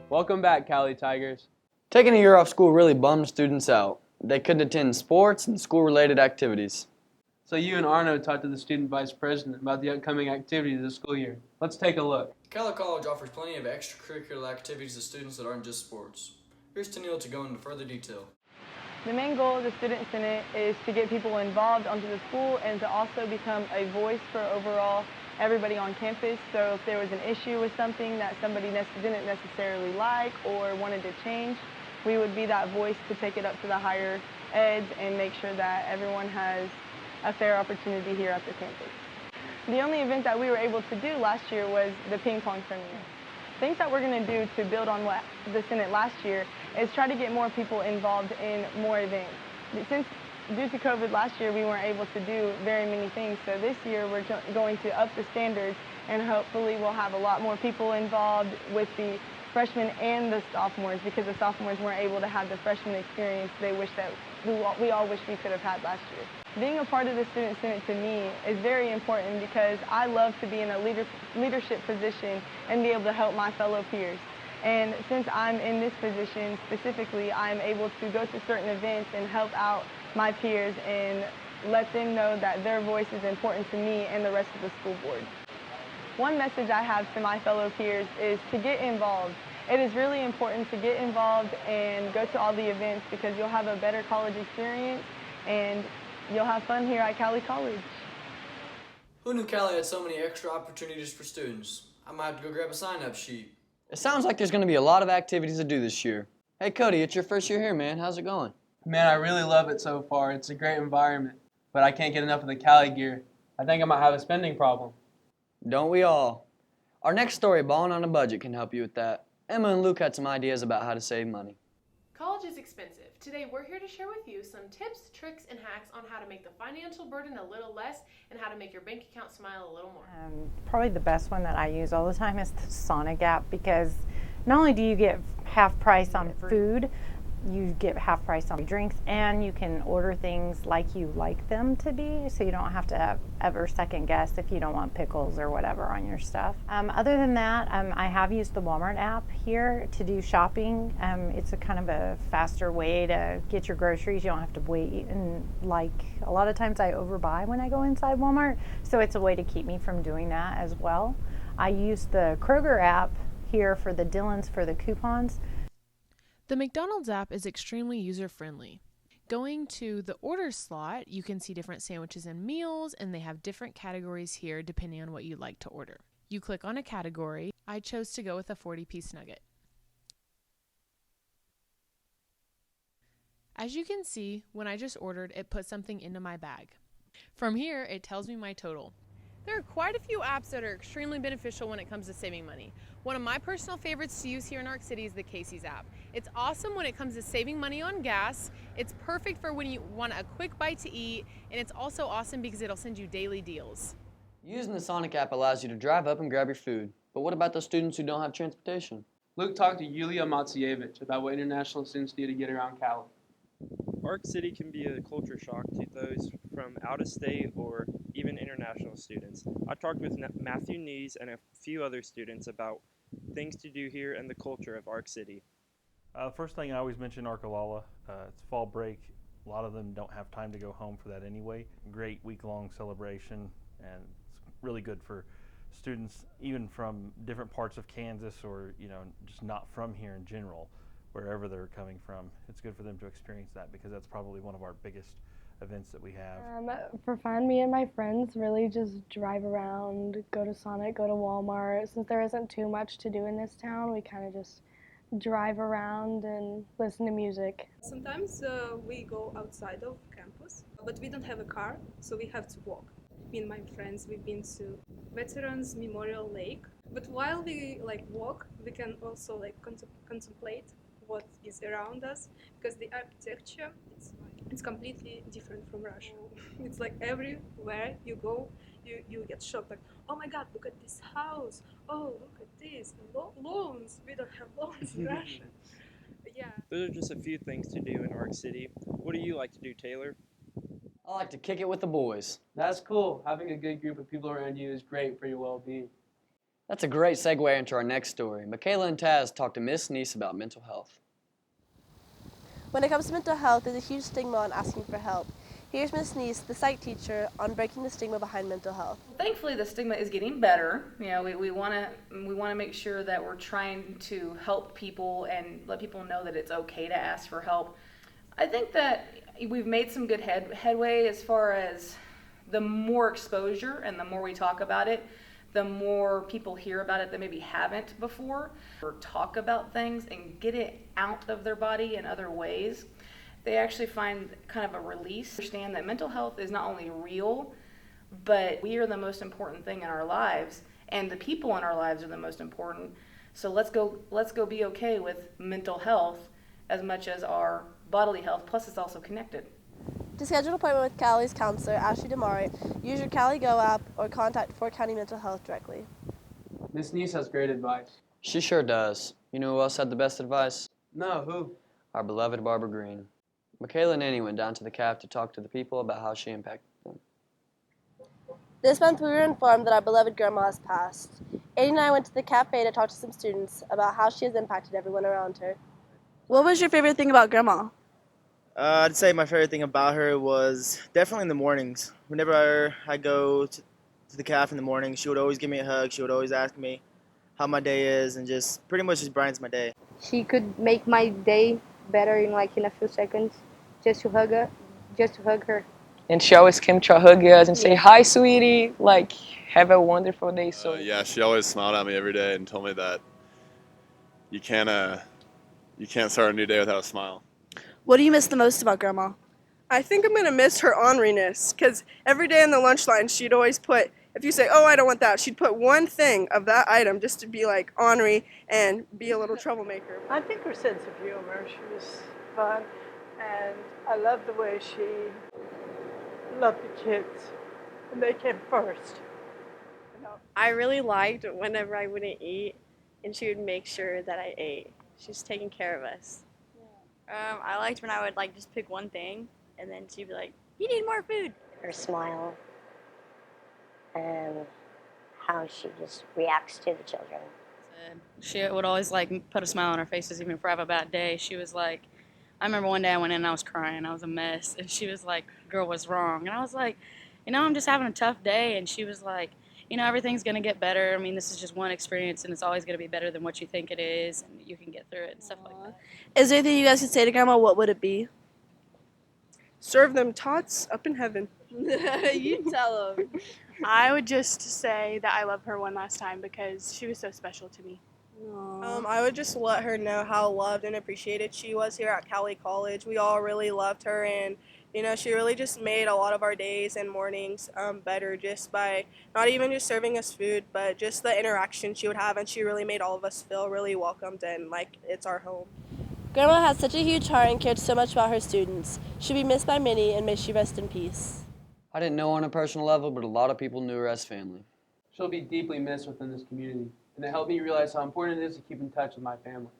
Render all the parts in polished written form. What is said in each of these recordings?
Welcome back, Cowley Tigers. Taking a year off school really bummed students out. They couldn't attend sports and school-related activities. So you and Arno talked to the student vice president about the upcoming activities this school year. Let's take a look. Cowley College offers plenty of extracurricular activities to students that aren't just sports. Here's Tennille to go into further detail. The main goal of the Student Senate is to get people involved onto the school and to also become a voice for overall everybody on campus. So if there was an issue with something that somebody didn't necessarily like or wanted to change, we would be that voice to take it up to the higher eds and make sure that everyone has a fair opportunity here at the campus. The only event that we were able to do last year was the ping pong tournament. Things that we're going to do to build on what the Senate last year is try to get more people involved in more events. Since due to COVID last year, we weren't able to do very many things, so this year we're going to up the standards and hopefully we'll have a lot more people involved with the freshmen and the sophomores, because the sophomores weren't able to have the freshman experience we all wish we could have had last year. Being a part of the Student Senate to me is very important because I love to be in a leadership position and be able to help my fellow peers. And since I'm in this position specifically, I'm able to go to certain events and help out my peers and let them know that their voice is important to me and the rest of the school board. One message I have to my fellow peers is to get involved. It is really important to get involved and go to all the events because you'll have a better college experience and you'll have fun here at Cowley College. Who knew Cowley had so many extra opportunities for students? I might have to go grab a sign-up sheet. It sounds like there's going to be a lot of activities to do this year. Hey Cody, it's your first year here, man. How's it going? Man, I really love it so far. It's a great environment, but I can't get enough of the Cowley gear. I think I might have a spending problem. Don't we all? Our next story, Balling on a Budget, can help you with that. Emma and Luke had some ideas about how to save money. College is expensive. Today we're here to share with you some tips, tricks, and hacks on how to make the financial burden a little less and how to make your bank account smile a little more. Probably the best one that I use all the time is the Sonic app, because not only do you get half price on food, you get half price on drinks, and you can order things like you like them to be, so you don't have to ever second guess if you don't want pickles or whatever on your stuff. Other than that, I have used the Walmart app here to do shopping. It's a kind of a faster way to get your groceries. You don't have to wait, and like a lot of times I overbuy when I go inside Walmart, so it's a way to keep me from doing that as well. I use the Kroger app here for the Dillons for the coupons. The McDonald's app is extremely user-friendly. Going to the order slot, you can see different sandwiches and meals, and they have different categories here depending on what you'd like to order. You click on a category. I chose to go with a 40-piece nugget. As you can see, when I just ordered, it put something into my bag. From here, it tells me my total. There are quite a few apps that are extremely beneficial when it comes to saving money. One of my personal favorites to use here in Arc City is the Casey's app. It's awesome when it comes to saving money on gas. It's perfect for when you want a quick bite to eat, and it's also awesome because it'll send you daily deals. Using the Sonic app allows you to drive up and grab your food. But what about those students who don't have transportation? Luke talked to Yulia Matsievich about what international students do to get around Cowley. Arc City can be a culture shock to those from out of state or even international students. I talked with Matthew Nees and a few other students about things to do here and the culture of Arc City. First thing I always mention Arkalala. It's fall break. A lot of them don't have time to go home for that anyway. Great week-long celebration, and it's really good for students even from different parts of Kansas or just not from here in general, wherever they're coming from. It's good for them to experience that because that's probably one of our biggest events that we have. For fun, me and my friends really just drive around, go to Sonic, go to Walmart. Since there isn't too much to do in this town, we kind of just drive around and listen to music. Sometimes we go outside of campus, but we don't have a car, so we have to walk. me and my friends, we've been to Veterans Memorial Lake. But while we walk, we can also contemplate what is around us, because the architecture it's completely different from Russia. It's like everywhere you go, you get shocked. Like, oh my God, look at this house. Oh, look at this. Loans. We don't have loans in Russia. Yeah. Those are just a few things to do in Arc City. What do you like to do, Taylor? I like to kick it with the boys. That's cool. Having a good group of people around you is great for your well-being. That's a great segue into our next story. Michaela and Taz talked to Miss Neese about mental health. When it comes to mental health, there's a huge stigma on asking for help. Here's Miss Neese, the psych teacher, on breaking the stigma behind mental health. Thankfully, the stigma is getting better. You know, we want to make sure that we're trying to help people and let people know that it's okay to ask for help. I think that we've made some good headway as far as the more exposure and the more we talk about it, the more people hear about it that maybe haven't before, or talk about things and get it out of their body in other ways. They actually find kind of a release, understand that mental health is not only real, but we are the most important thing in our lives, and the people in our lives are the most important. So let's go be okay with mental health as much as our bodily health, plus it's also connected. To schedule an appointment with Cowley's counselor, Ashley Damari, use your Cowley Go app or contact Fort County Mental Health directly. Miss Neese has great advice. She sure does. You know who else had the best advice? No, who? Our beloved Barbara Green. Michaela and Annie went down to the caf to talk to the people about how she impacted them. This month we were informed that our beloved grandma has passed. Annie and I went to the cafe to talk to some students about how she has impacted everyone around her. What was your favorite thing about Grandma? I'd say my favorite thing about her was definitely in the mornings. Whenever I go to the cafe in the morning, she would always give me a hug. She would always ask me how my day is and just pretty much just brightens my day. She could make my day better in a few seconds just to hug her. And she always came to hug us and say, "Hi, sweetie, have a wonderful day." So yeah, she always smiled at me every day and told me that you can't start a new day without a smile. What do you miss the most about Grandma? I think I'm going to miss her orneriness, because every day in the lunch line she'd always put, if you say, oh, I don't want that, she'd put one thing of that item just to be like ornery and be a little troublemaker. I think her sense of humor, she was fun, and I love the way she loved the kids, and they came first. I really liked whenever I wouldn't eat, and she would make sure that I ate. She was taking care of us. I liked when I would just pick one thing, and then she'd be like, "You need more food." Her smile and how she just reacts to the children. She would always put a smile on her faces even if I have a bad day. She was like, I remember one day I went in and I was crying. I was a mess. And she was like, "Girl, what's wrong?" And I was like, I'm just having a tough day. And she was like, everything's going to get better. I mean, this is just one experience, and it's always going to be better than what you think it is, and you can get through it and stuff like that. Is there anything you guys could say to Grandma? What would it be? Serve them tots up in heaven. You tell them. I would just say that I love her one last time because she was so special to me. I would just let her know how loved and appreciated she was here at Cowley College. We all really loved her, and she really just made a lot of our days and mornings better just by not even just serving us food, but just the interaction she would have, and she really made all of us feel really welcomed and like it's our home. Grandma had such a huge heart and cared so much about her students. She'll be missed by many, and may she rest in peace. I didn't know her on a personal level, but a lot of people knew her as family. She'll be deeply missed within this community, and it helped me realize how important it is to keep in touch with my family.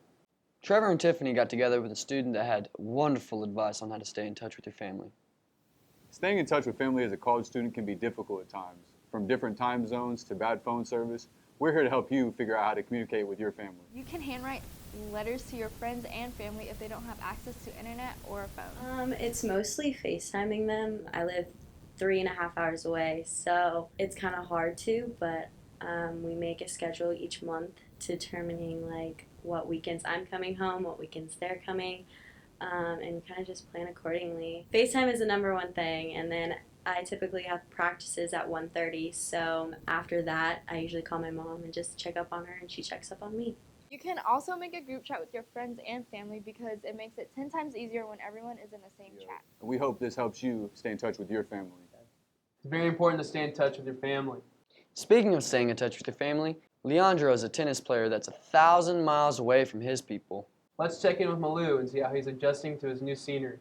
Trevor and Tiffany got together with a student that had wonderful advice on how to stay in touch with your family. Staying in touch with family as a college student can be difficult at times. From different time zones to bad phone service, we're here to help you figure out how to communicate with your family. You can handwrite letters to your friends and family if they don't have access to internet or a phone. It's mostly FaceTiming them. I live 3.5 hours away, so it's kind of hard to, but we make a schedule each month determining what weekends I'm coming home, what weekends they're coming, and kind of just plan accordingly. FaceTime is the #1 thing, and then I typically have practices at 1:30, so after that I usually call my mom and just check up on her, and she checks up on me. You can also make a group chat with your friends and family because it makes it 10 times easier when everyone is in the same chat. We hope this helps you stay in touch with your family. It's very important to stay in touch with your family. Speaking of staying in touch with your family, Leandro is a tennis player that's 1,000 miles away from his people. Let's check in with Malou and see how he's adjusting to his new scenery.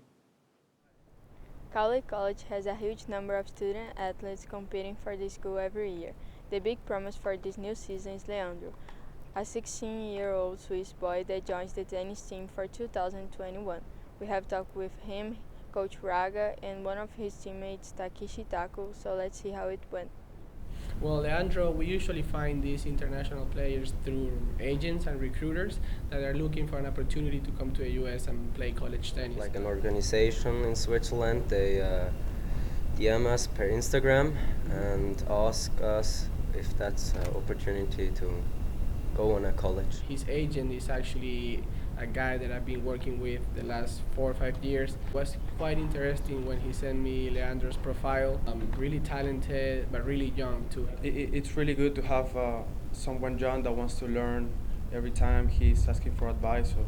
Cowley College has a huge number of student athletes competing for the school every year. The big promise for this new season is Leandro, a 16-year-old Swiss boy that joins the tennis team for 2021. We have talked with him, Coach Raga, and one of his teammates, Takeshi Tako, so let's see how it went. Well, Leandro, we usually find these international players through agents and recruiters that are looking for an opportunity to come to the U.S. and play college tennis. Like an organization in Switzerland, they DM us per Instagram and ask us if that's an opportunity to go on a college. His agent is actually a guy that I've been working with the last 4 or 5 years. It was quite interesting when he sent me Leandro's profile. Really talented, but really young too. It's really good to have someone young that wants to learn every time he's asking for advice. So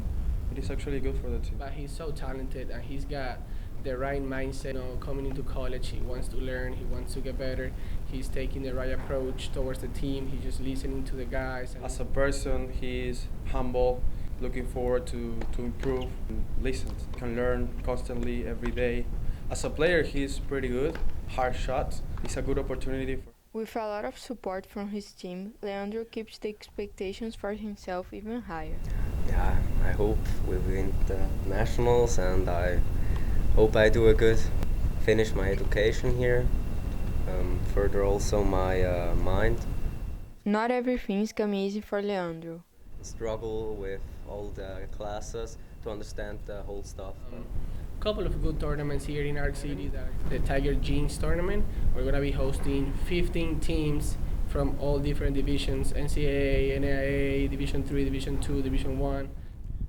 it is actually good for the team. But he's so talented and he's got the right mindset. Coming into college, he wants to learn, he wants to get better. He's taking the right approach towards the team. He's just listening to the guys. As a person, he's humble, looking forward to improve, and listens. Can learn constantly every day. As a player, he's pretty good. Hard shots. It's a good opportunity for. With a lot of support from his team, Leandro keeps the expectations for himself even higher. Yeah, I hope we win the nationals, and I hope I do a good finish my education here. Further also my mind. Not everything is coming easy for Leandro. Struggle with all the classes to understand the whole stuff. A couple of good tournaments here in our city. The Tiger Jeans tournament. We're going to be hosting 15 teams from all different divisions: NCAA, NAIA, Division 3, Division 2, Division 1.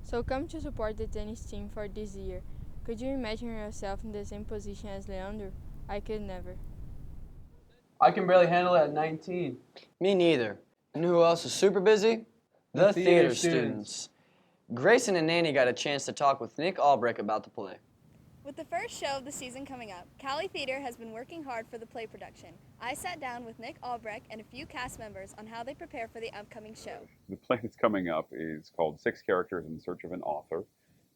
So come to support the tennis team for this year. Could you imagine yourself in the same position as Leandro? I could never. I can barely handle it at 19. Me neither. And who else is super busy? The theater students. Grayson and Nanny got a chance to talk with Nick Albrecht about the play. With the first show of the season coming up, Cowley Theater has been working hard for the play production. I sat down with Nick Albrecht and a few cast members on how they prepare for the upcoming show. The play that's coming up is called Six Characters in Search of an Author,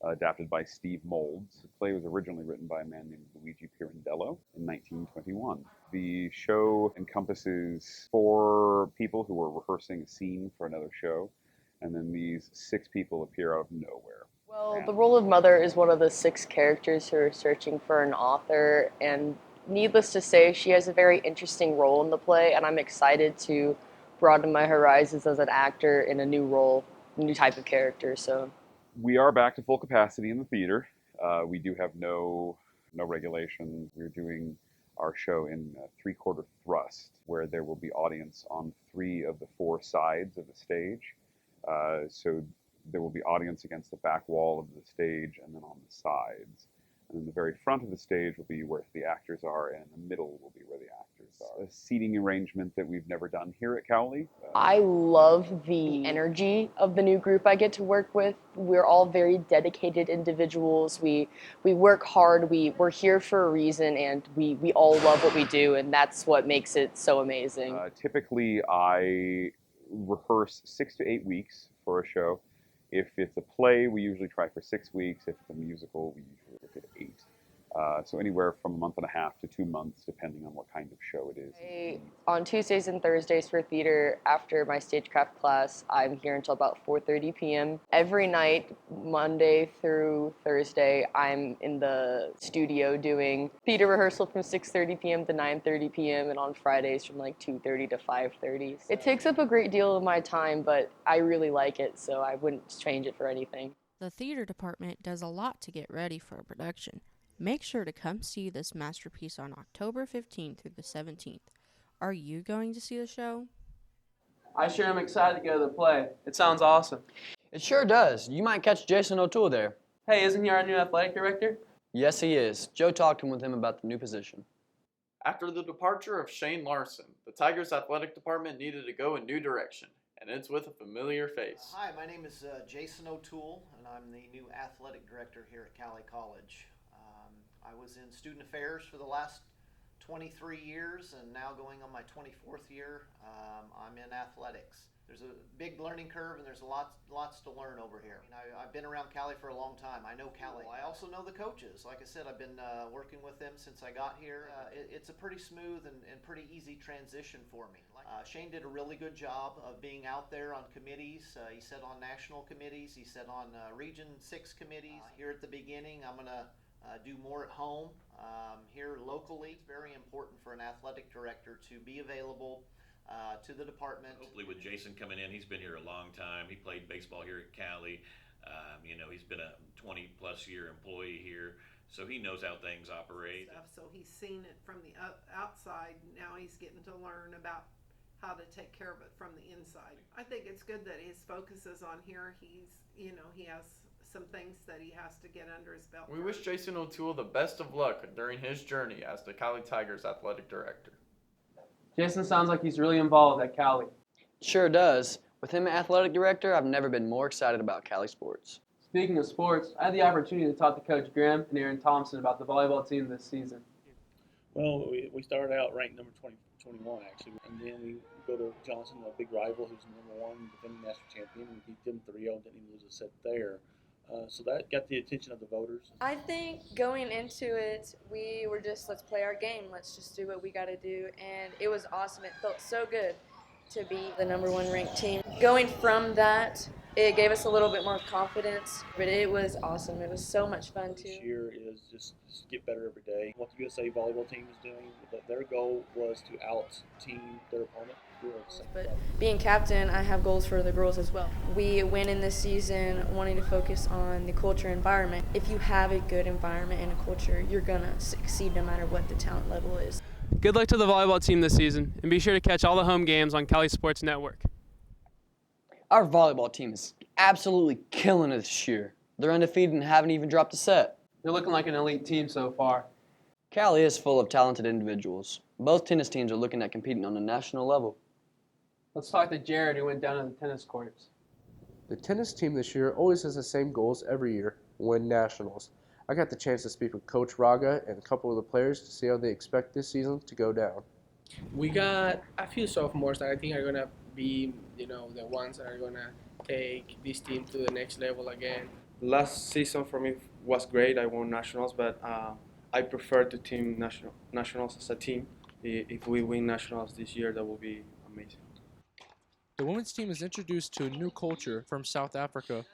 adapted by Steve Moulds. The play was originally written by a man named Luigi Pirandello in 1921. The show encompasses 4 people who are rehearsing a scene for another show, and then these 6 people appear out of nowhere. Well, the role of mother is one of the 6 characters who are searching for an author, and needless to say, she has a very interesting role in the play, and I'm excited to broaden my horizons as an actor in a new role, a new type of character. So We are back to full capacity in the theater. We do have no regulations. We're doing our show in 3/4 thrust, where there will be audience on 3 of the 4 sides of the stage. So there will be audience against the back wall of the stage and then on the sides. And then the very front of the stage will be where the actors are, and the middle will be where the actors are. A seating arrangement that we've never done here at Cowley. I love the energy of the new group I get to work with. We're all very dedicated individuals. We work hard. We're here for a reason, and we all love what we do, and that's what makes it so amazing. Typically, I rehearse 6 to 8 weeks for a show. If it's a play, we usually try for 6 weeks. If it's a musical, we usually look at 8. So anywhere from a month and a half to 2 months, depending on what kind of show it is. On Tuesdays and Thursdays for theater, after my stagecraft class, I'm here until about 4:30 p.m. Every night, Monday through Thursday, I'm in the studio doing theater rehearsal from 6:30 p.m. to 9:30 p.m. and on Fridays from like 2:30 to 5:30. It takes up a great deal of my time, but I really like it, so I wouldn't change it for anything. The theater department does a lot to get ready for a production. Make sure to come see this masterpiece on October 15th through the 17th. Are you going to see the show? I sure am excited to go to the play. It sounds awesome. It sure does. You might catch Jason O'Toole there. Hey, isn't he our new athletic director? Yes, he is. Joe talked with him about the new position. After the departure of Shane Larson, the Tigers athletic department needed to go a new direction, and it's with a familiar face. Hi, my name is Jason O'Toole, and I'm the new athletic director here at Cowley College. I was in student affairs for the last 23 years and now going on my 24th year. I'm in athletics. There's a big learning curve and there's lots to learn over here. I've been around Cowley for a long time. I know Cowley. I also know the coaches. Like I said, I've been working with them since I got here. It's a pretty smooth and pretty easy transition for me. Shane did a really good job of being out there on committees. He sat on national committees. He sat on Region 6 committees. Here at the beginning, I'm going to do more at home here locally. It's very important for an athletic director to be available to the department. Hopefully with Jason coming in, he's been here a long time. He played baseball here at Cowley. He's been a 20-plus year employee here, so he knows how things operate. So he's seen it from the outside. Now he's getting to learn about how to take care of it from the inside. I think it's good that his focus is on here. He has some things that he has to get under his belt. We wish Jason O'Toole the best of luck during his journey as the Cowley Tigers athletic director. Jason sounds like he's really involved at Cowley. Sure does. With him as athletic director, I've never been more excited about Cowley sports. Speaking of sports, I had the opportunity to talk to Coach Graham and Aaron Thompson about the volleyball team this season. Well, we started out ranked number 21 actually, and then we go to Johnson, a big rival who's number 1 defending national champion. We beat them 3-0, didn't even lose a set there. So that got the attention of the voters. I think going into it, we were just, let's play our game. Let's just do what we got to do. And it was awesome. It felt so good to be the number 1 ranked team. Going from that, it gave us a little bit more confidence, but it was awesome. It was so much fun, too. This year is just get better every day. What the USA volleyball team is doing, their goal was to out-team their opponent. But being captain, I have goals for the girls as well. We went in this season wanting to focus on the culture environment. If you have a good environment and a culture, you're going to succeed no matter what the talent level is. Good luck to the volleyball team this season, and be sure to catch all the home games on Cowley Sports Network. Our volleyball team is absolutely killing it this year. They're undefeated and haven't even dropped a set. You're looking like an elite team so far. Cowley is full of talented individuals. Both tennis teams are looking at competing on a national level. Let's talk to Jared, who went down to the tennis courts. The tennis team this year always has the same goals every year: win nationals. I got the chance to speak with Coach Raga and a couple of the players to see how they expect this season to go down. We got a few sophomores that I think are going to be, the ones that are going to take this team to the next level again. Last season for me was great. I won nationals, but I prefer to team nationals as a team. If we win nationals this year, that will be amazing. The women's team is introduced to a new culture from South Africa.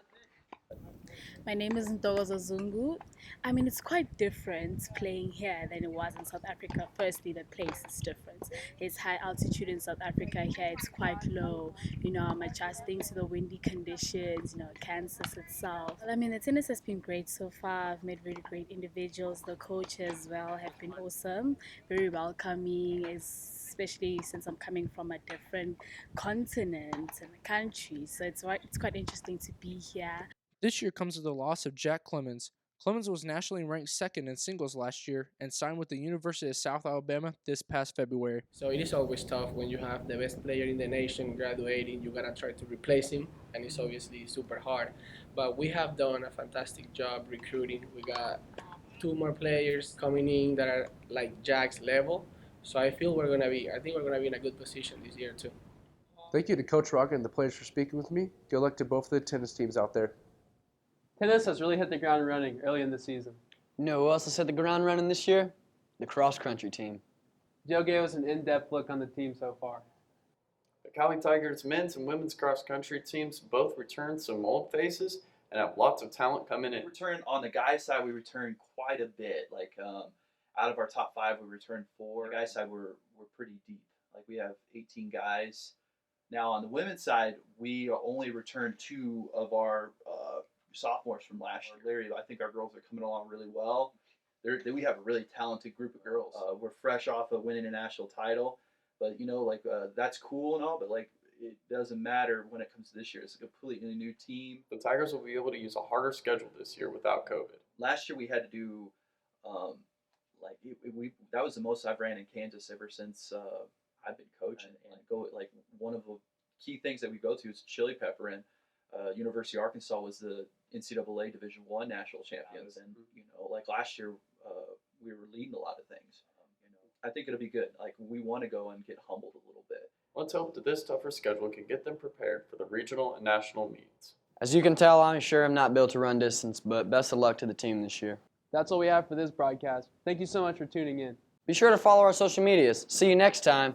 My name is Ntokozo Zungu. I mean, it's quite different playing here than it was in South Africa. Firstly, the place is different. It's high altitude in South Africa. Here it's quite low. I'm adjusting to the windy conditions, Kansas itself. I mean, the tennis has been great so far. I've met very great individuals. The coaches as well have been awesome, very welcoming, especially since I'm coming from a different continent and country. So it's quite interesting to be here. This year comes with the loss of Jack Clemens. Clemens was nationally ranked 2nd in singles last year and signed with the University of South Alabama this past February. So it is always tough when you have the best player in the nation graduating. You gotta try to replace him, and it's obviously super hard. But we have done a fantastic job recruiting. We got 2 more players coming in that are like Jack's level. So I think we're gonna be in a good position this year too. Thank you to Coach Raga and the players for speaking with me. Good luck to both of the tennis teams out there. Tennis has really hit the ground running early in the season. You know who else has hit the ground running this year? The cross-country team. Joe gave us an in-depth look on the team so far. The Cowley Tigers men's and women's cross-country teams both returned some old faces and have lots of talent coming in. Return on the guys' side, we returned quite a bit. Out of our top 5, we returned 4. The guys' side, we're pretty deep. We have 18 guys. Now on the women's side, we only returned 2 of our sophomores from last year. Larry, I think our girls are coming along really well. We have a really talented group of girls. We're fresh off of winning a national title, but that's cool and all, but it doesn't matter when it comes to this year. It's a completely new team. The Tigers will be able to use a harder schedule this year without COVID. Last year we had to do that was the most I've ran in Kansas ever since I've been coaching. And one of the key things that we go to is chili pepper. And University of Arkansas was the NCAA Division I national champions, and last year we were leading a lot of things. I think it'll be good. Like, we want to go and get humbled a little bit. Let's hope that this tougher schedule can get them prepared for the regional and national meets. As you can tell, I'm sure I'm not built to run distance, but best of luck to the team this year. That's all we have for this broadcast. Thank you so much for tuning in. Be sure to follow our social medias. See you next time.